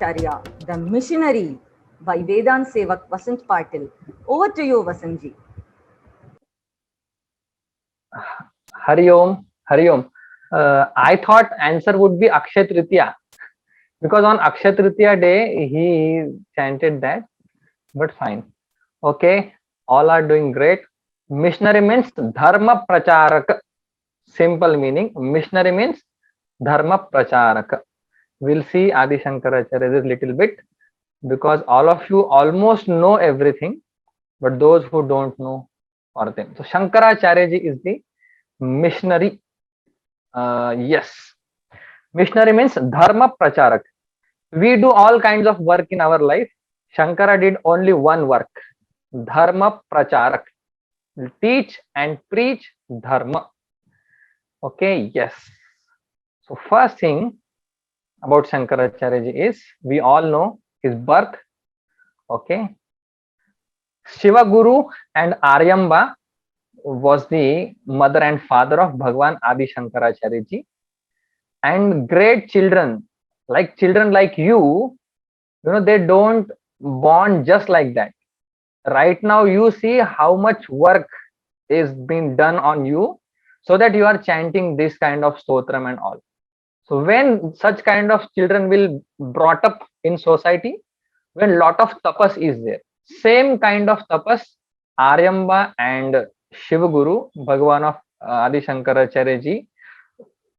Shankaracharya, the missionary, by Vedant Sevak Vasant Patil. Over to you, Vasantji. Hari Om, Hari Om. I thought answer would be Akshay Tritiya, because on Akshay Tritiya day he chanted that, but fine. Okay, all are doing great. Missionary means Dharma Pracharak. Simple meaning. Missionary means Dharma Pracharak. We'll see Adi Shankaracharya's little bit, because all of you almost know everything, but those who don't know for them. So Shankaracharya ji is the missionary. Yes, missionary means Dharma Pracharak. We do all kinds of work in our life. Shankara did only one work, Dharma Pracharak. Teach and preach Dharma. Okay, yes. So first thing about Shankaracharya ji is, we all know his birth. Okay. Shiva Guru and Aryamba was the mother and father of Bhagwan Adi Shankaracharya ji. And great children like you, they don't born just like that. Right now you see how much work is being done on you, so that you are chanting this kind of stotram and all. So when such kind of children will brought up in society, when lot of tapas is there, same kind of tapas Aryamba and Shiva Guru, Bhagwan of Adi Shankaracharya ji,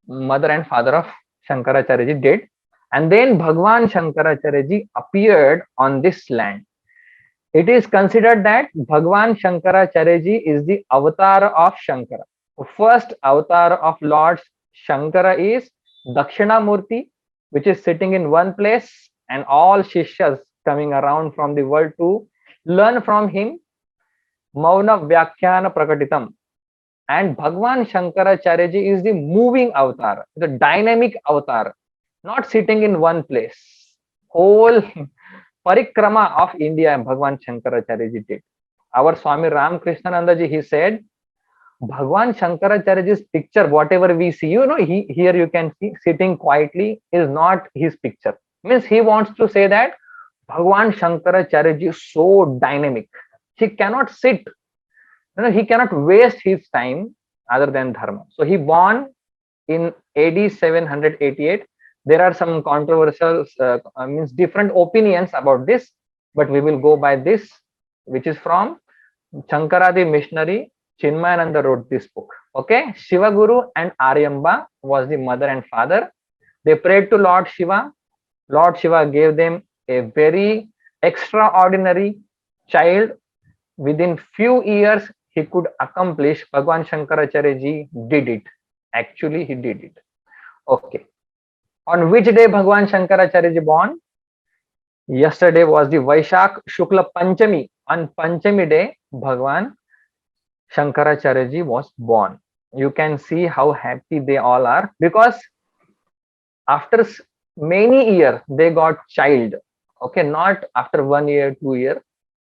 mother and father of Shankaracharya ji, did. And then Bhagwan Shankaracharya ji appeared on this land. It is considered that Bhagwan Shankaracharya ji is the avatar of Shankara. The first avatar of Lord Shankara is Dakshinamurti, which is sitting in one place, and all Shishyas coming around from the world to learn from him. Mauna Vyakhyana Prakatitam. And Bhagwan Shankaracharya ji is the moving avatar, the dynamic avatar, not sitting in one place. Whole parikrama of India, Bhagwan Shankaracharya ji did. Our Swami Ramakrishnananda ji, he said, Bhagwan Shankaracharya ji's picture, whatever we see, here you can see sitting quietly, is not his picture. Means he wants to say that Bhagwan Shankaracharya ji is so dynamic. He cannot sit, he cannot waste his time other than dharma. So he born in AD 788. There are some controversial, means different opinions about this, but we will go by this, which is from Shankara the missionary. Chinmayananda wrote this book. Okay, Shiva Guru and Aryamba was the mother and father. They prayed to Lord Shiva. Lord Shiva gave them a very extraordinary child. Within few years, he could accomplish. Bhagwan Shankaracharya ji did it. Actually, he did it. Okay. On which day Bhagwan Shankaracharya ji born? Yesterday was the Vaishak Shukla Panchami. On Panchami day, Bhagwan Shankaracharya ji was born. You can see how happy they all are, because after many years they got child. Okay, not after 1 year, 2 years.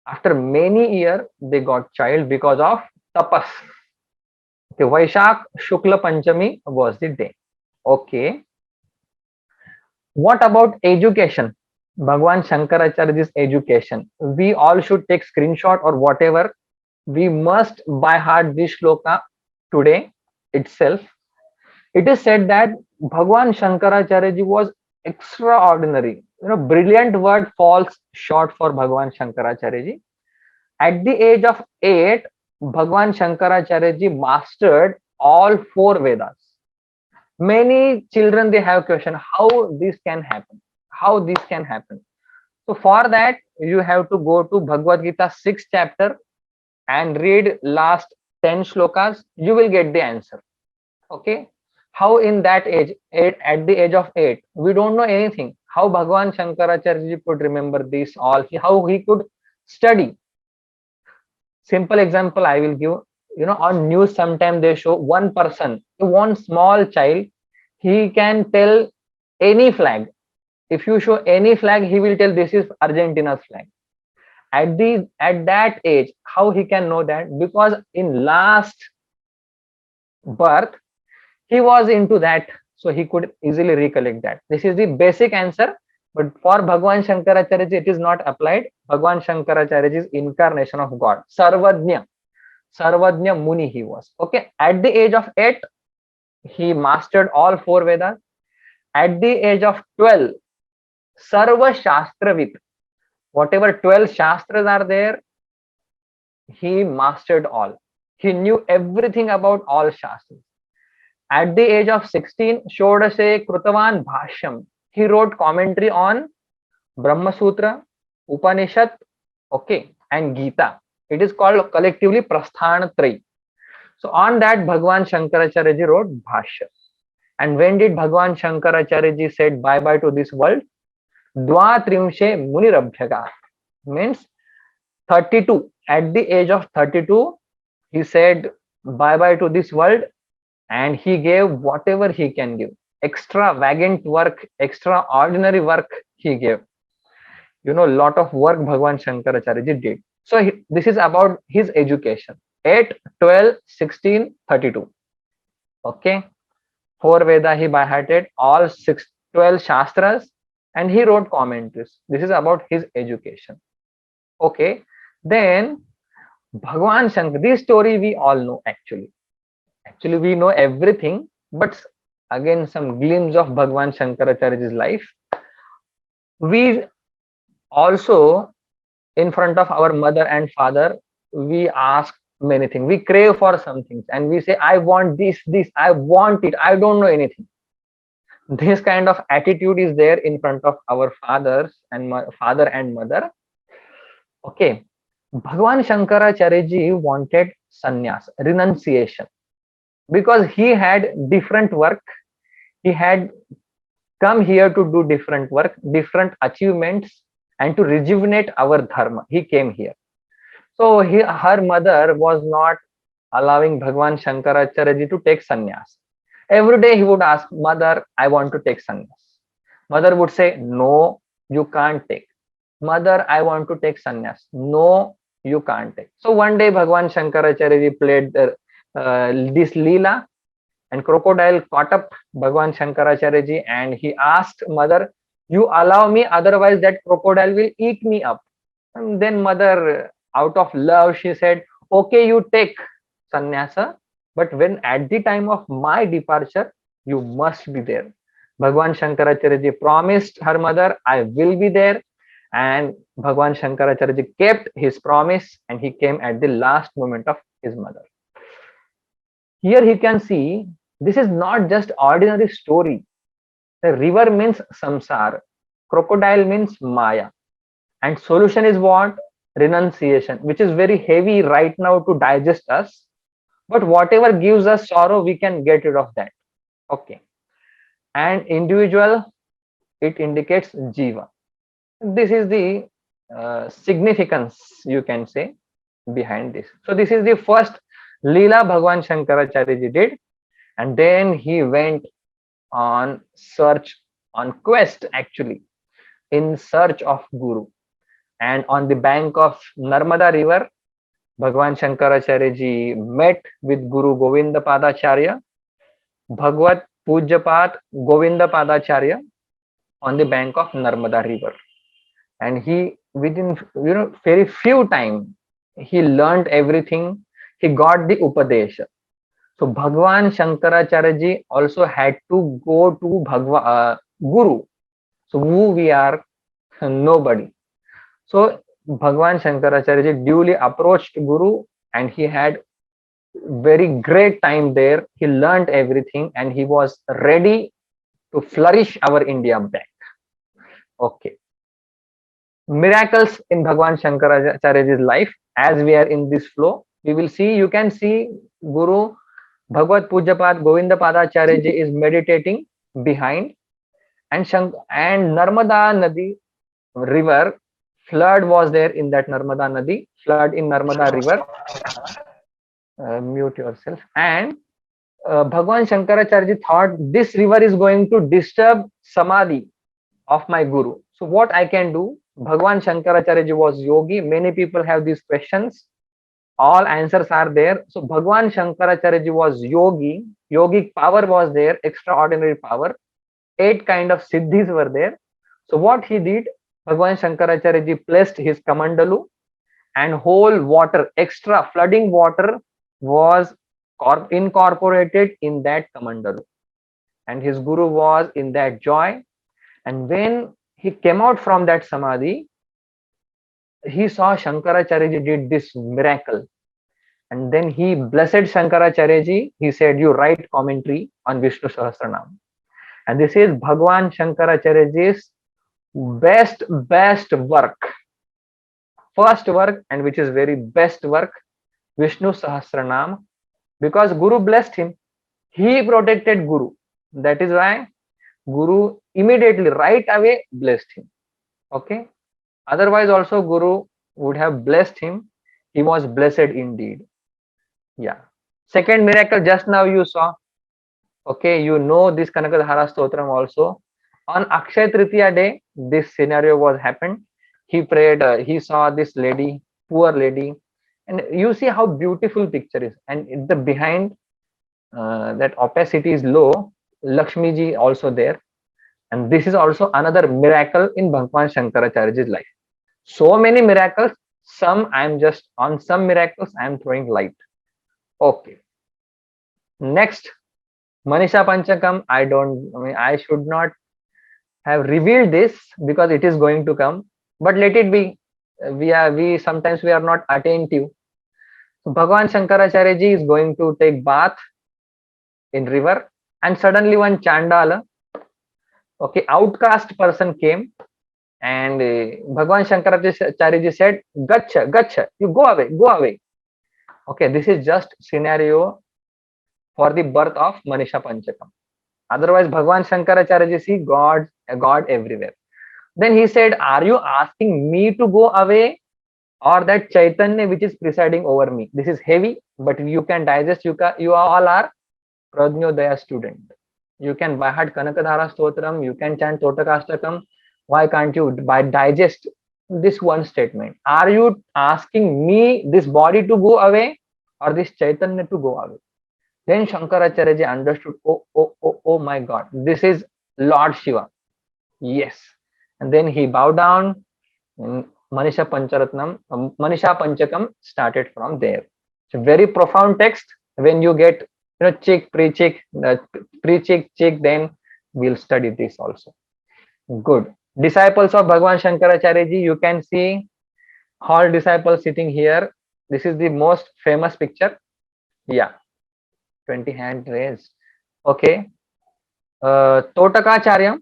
After many years they got child because of tapas. Okay, Vaishak Shukla Panchami was the day. Okay. What about education? Bhagwan Shankaracharya's education. We all should take screenshot or whatever. We must by heart this shloka today itself. It is said that Bhagwan Shankaracharya ji was extraordinary. Brilliant word falls short for Bhagwan Shankaracharya ji. At the age of 8, Bhagwan Shankaracharya ji mastered all 4 Vedas. Many children, they have question, how this can happen? How this can happen? So for that, you have to go to Bhagavad Gita 6th chapter and read last 10 shlokas. You will get the answer. Okay. How in that age, at the age of 8, we don't know anything. How Bhagwan Shankaracharya ji could remember this all? How he could study? Simple example I will give. On news sometimes they show one person, one small child, he can tell any flag. If you show any flag, he will tell this is Argentina's flag. At that age, how he can know that? Because in last birth, he was into that, so he could easily recollect that. This is the basic answer. But for Bhagwan Shankaracharya ji, it is not applied. Bhagwan Shankaracharya ji is incarnation of God. Sarvajna. Sarvajna Muni he was. Okay. At the age of 8, he mastered all 4 Vedas. At the age of 12, Sarva Shastravit. Whatever 12 Shastras are there, he mastered all. He knew everything about all Shastras. At the age of 16, Shodase Krutavan Bhashyam. He wrote commentary on Brahma Sutra, Upanishad, okay, and Gita. It is called collectively Prasthana Trayi. So on that, Bhagwan Shankaracharya ji wrote Bhashya. And when did Bhagwan Shankaracharya ji said bye bye to this world? Dvatrimshe Munirabhyaga, means 32. At the age of 32, he said bye bye to this world, and he gave whatever he can give. Extravagant work, extraordinary work he gave. You know, lot of work Bhagwan Shankaracharya ji did. So this is about his education. 8, 12, 16, 32. Okay. 4 Veda he by hearted, all 12 Shastras, and he wrote commentaries. This is about his education. Okay. Then Bhagwan Shankar, this story we all know actually. Actually, we know everything, but again, some glimpse of Bhagwan Shankaracharya's life. We also, in front of our mother and father, we ask many things. We crave for some things and we say, I want this, I want it, I don't know anything. This kind of attitude is there in front of our fathers and father and mother. Okay. Bhagwan Shankaracharya ji wanted sannyas, renunciation, because he had different work. He had come here to do different work, different achievements, and to rejuvenate our dharma. He came here. So her mother was not allowing Bhagwan Shankaracharya ji to take sannyas. Every day he would ask, Mother, I want to take sannyas. Mother would say, no, you can't take. Mother, I want to take sannyas. No, you can't take. So one day Bhagwan Shankaracharya ji played this Leela, and crocodile caught up Bhagwan Shankaracharya ji and he asked mother, you allow me, otherwise that crocodile will eat me up. And then mother, out of love, she said, okay, you take sannyasa, but when at the time of my departure, you must be there. Bhagwan Shankaracharya ji promised her mother, I will be there. And Bhagwan Shankaracharya ji kept his promise and he came at the last moment of his mother. Here he can see, this is not just ordinary story. The river means samsara, crocodile means maya, and solution is what? Renunciation, which is very heavy right now to digest us. But whatever gives us sorrow, we can get rid of that. Okay. And individual, it indicates jiva. This is the significance, you can say, behind this. So this is the first Leela Bhagwan Shankaracharya ji did, and then he went on search, on quest actually, in search of Guru. And on the bank of Narmada river, Bhagwan Shankaracharya ji met with Guru Govinda Padacharya, Bhagavad Pujyapat Govinda Padacharya, on the bank of Narmada river. And he, within very few time, he learned everything. He got the Upadesha. So Bhagwan Shankaracharya ji also had to go to Guru. So who we are? Nobody. So Bhagwan Shankaracharya ji duly approached Guru and he had very great time there. He learned everything and he was ready to flourish our India back. Okay. Miracles in Bhagwan Shankaracharya's life. As we are in this flow, we will see, you can see Guru Bhagavad Pujyapat Govinda Padacharya ji is meditating behind, and Narmada Nadi river, flood was there in that Narmada Nadi, flood in Narmada river. Mute yourself. And Bhagwan Shankaracharya ji thought this river is going to disturb Samadhi of my Guru. So what I can do? Bhagwan Shankaracharya ji was yogi. Many people have these questions. All answers are there. So Bhagwan Shankaracharya ji was yogi. Yogic power was there, extraordinary power. 8 kind of siddhis were there. So what he did, Bhagwan Shankaracharya ji placed his kamandalu, and whole water, extra flooding water was incorporated in that kamandalu, and his guru was in that joy. And when he came out from that samadhi, he saw Shankaracharya ji did this miracle, and then he blessed Shankaracharya ji. He said, you write commentary on Vishnu Sahasranam, and this is Bhagwan Shankaracharya ji's best work, first work, and which is very best work, Vishnu Sahasranam, because Guru blessed him. He protected Guru. That is why Guru immediately, right away, blessed him. Okay. Otherwise, also Guru would have blessed him. He was blessed indeed. Yeah. Second miracle, just now you saw. Okay, you know this Kanakadhara Stotram also. On Akshaya Tritiya day, this scenario was happened. He prayed, he saw this lady, poor lady, and you see how beautiful picture is. And in the behind, that opacity is low, Lakshmi ji also there. And this is also another miracle in Bhagwan Shankaracharya's life. So many miracles, some I am just on some miracles I am throwing light. Okay. Next, Manisha Panchakam. I should not have revealed this because it is going to come, but let it be. We sometimes we are not attentive. So Bhagwan Shankaracharya ji is going to take bath in river, and suddenly one Chandala, okay, outcast person came, and Bhagwan Shankaracharya ji said, Gacha, you go away. Okay, this is just scenario for the birth of Manisha Panchakam. Otherwise, Bhagwan Shankaracharya ji see God everywhere. Then he said, are you asking me to go away, or that Chaitanya which is presiding over me? This is heavy, but you can digest. You all are Prajnodaya student. You can by heart Kanakadhara Stotram, you can chant Totakastakam. Why can't you digest this one statement? Are you asking me, this body, to go away, or this Chaitanya to go away? Then Shankaracharya ji understood, oh my God, this is Lord Shiva. Yes. And then he bowed down. Manisha Panchakam started from there. It's a very profound text. When you get cheek, pre-cheek, then we'll study this also. Good. Disciples of Bhagwan Shankaracharya ji, you can see all disciples sitting here. This is the most famous picture. Yeah. 20 hand raised. Okay. Totakacharya,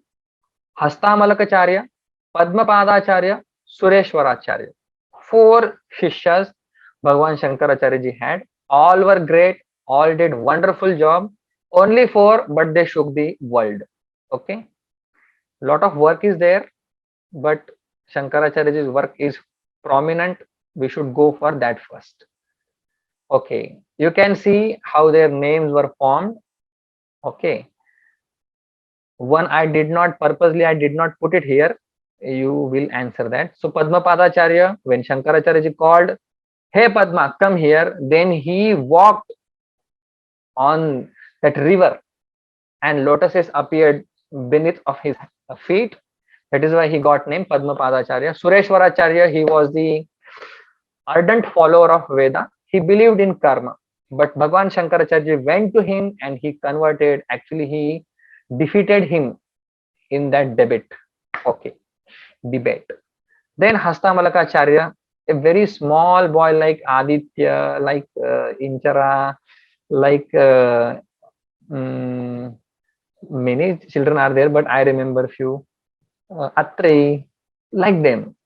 Hastamalakacharya, Padmapadacharya, Sureshwaracharya. 4 Shishyas Bhagwan Shankaracharya ji had. All were great. All did wonderful job. Only 4, but they shook the world. Okay. Lot of work is there, but Shankaracharya ji's work is prominent. We should go for that first. Okay. You can see how their names were formed. Okay. One I did not put it here. You will answer that. So Padmapadacharya, when Shankaracharya ji called, hey Padma, come here, then he walked on that river and lotuses appeared beneath of his feet. That is why he got named Padmapadacharya. Sureshwaracharya, he was the ardent follower of Veda. He believed in karma, but Bhagwan Shankaracharya went to him and he converted. Actually, he defeated him in that debate. Okay, debate. Then Hastamalakacharya, a very small boy like Aditya, like Inchara, like many children are there, but I remember few. Atreyi, like them.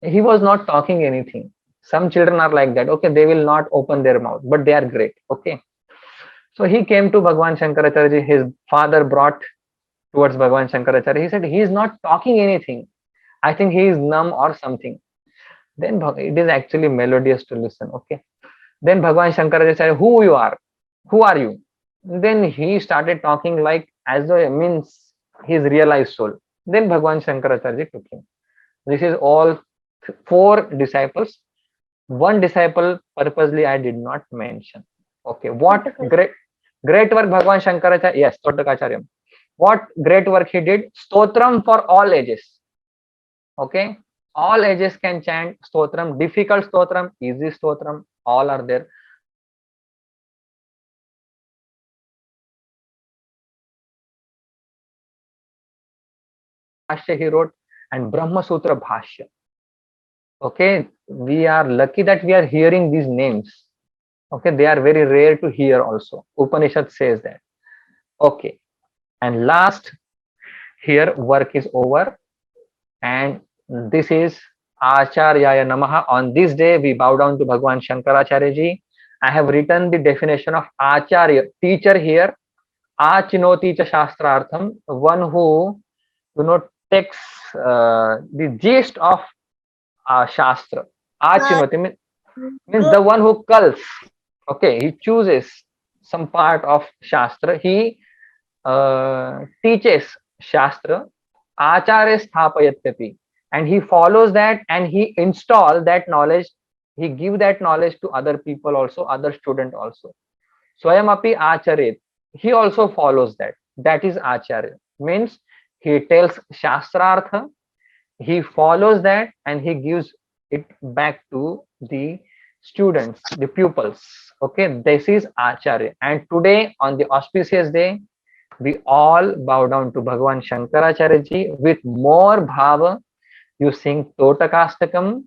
He was not talking anything. Some children are like that. Okay, they will not open their mouth, but they are great. Okay. So he came to Bhagwan Shankaracharya. His father brought towards Bhagwan Shankaracharya. He said, he is not talking anything. I think he is numb or something. Then it is actually melodious to listen. Okay. Then Bhagwan Shankaracharya said, who you are? Who are you? Then he started talking like as though it means his realized soul. Then Bhagwan Shankaracharya took him. This is all 4 disciples. One disciple purposely I did not mention. Okay. What great work Bhagwan Shankaracharya? Yes, Totakacharya. What great work he did? Stotram for all ages. Okay, all ages can chant stotram, difficult stotram, easy stotram, all are there. Bhashya he wrote, and Brahma Sutra Bhashya. Okay, we are lucky that we are hearing these names. Okay, they are very rare to hear also. Upanishad says that. Okay, and last, here work is over, and this is Acharyaya Namaha. On this day, we bow down to Bhagwan Shankaracharya ji. I have written the definition of Acharya, teacher here. Achinoti cha shastrartham, one who takes the gist of shastra. Achinoti means the one who culls. Okay, he chooses some part of shastra. He teaches shastra. Acharya sthapayatyati, and he follows that, and he install that knowledge. He give that knowledge to other people also, other student also. Swayam api acharet. He also follows that. That is acharya. Means he tells shastrartha, he follows that, and he gives it back to the students, the pupils. Okay, this is acharya. And today, on the auspicious day, we all bow down to Bhagwan Shankaracharya ji with more bhava. You sing Totakastakam,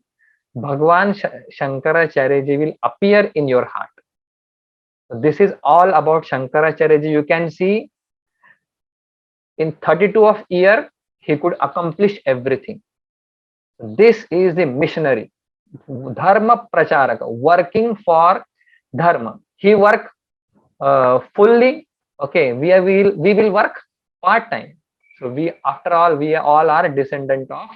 Bhagwan Shankaracharya ji will appear in your heart. This is all about Shankaracharya ji. You can see in 32 of year, he could accomplish everything. This is the missionary, Dharma Pracharaka, working for Dharma. He work fully. Okay, we will work part time. So we, after all, we all are descendant of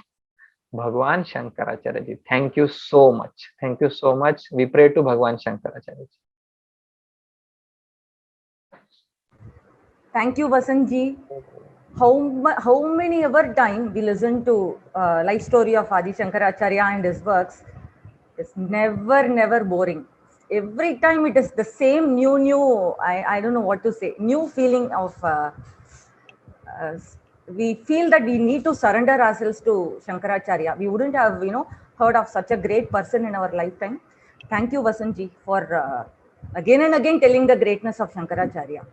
Bhagwan Shankaracharya ji. Thank you so much. Thank you so much. We pray to Bhagwan Shankaracharya ji. Thank you, Vasant ji. How many ever time we listen to life story of Adi Shankaracharya and his works, it's never boring. Every time it is the same new, I don't know what to say, new feeling of, we feel that we need to surrender ourselves to Shankaracharya. We wouldn't have, heard of such a great person in our lifetime. Thank you, Vasant ji, for again and again telling the greatness of Shankaracharya.